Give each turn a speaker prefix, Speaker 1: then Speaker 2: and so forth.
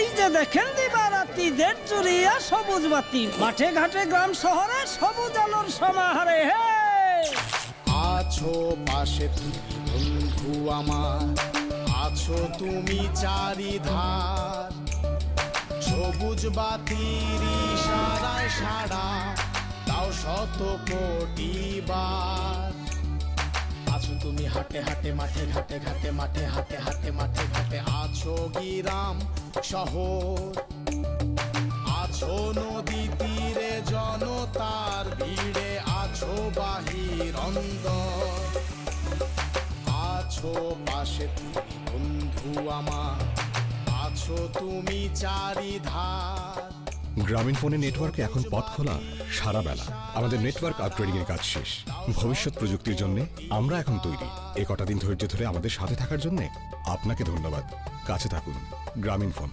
Speaker 1: এই যে দেখেন দিবারাত্রি দেড় চুরিয়া সবুজ বাতি, মাঠে ঘাটে গ্রাম শহরে সবুজ আলোর সমাহারে। হে
Speaker 2: আছো পাশে তুমি বন্ধু আমার, আছো তুমি চারিধার, সবুজ বাতির ইশারায় সাড়া তাও শত কোটি বার। আছো তুমি হাটে হাটে মাঠে ঘাটে ঘাটে মাঠে হাটে হাটে মাঠে ঘাটে, আছো গ্রাম শহর, আছো নদী তীরে জনতার ভিড়ে, আছো বাহির অন্দর, আছো পাশে তুমি বন্ধু আমার, আছো তুমি চারিধার।
Speaker 3: গ্রামীণ ফোনের নেটওয়ার্কে এখন পথ খোলা সারা বেলা। আমাদের নেটওয়ার্ক আপগ্রেডিং এর কাজ শেষ। ভবিষ্যৎ প্রযুক্তির জন্য আমরা এখন তৈরি। এ কটা দিন ধৈর্য ধরে আমাদের সাথে থাকার জন্য আপনাকে ধন্যবাদ। কাছে থাকুন। গ্রামীণ ফোন।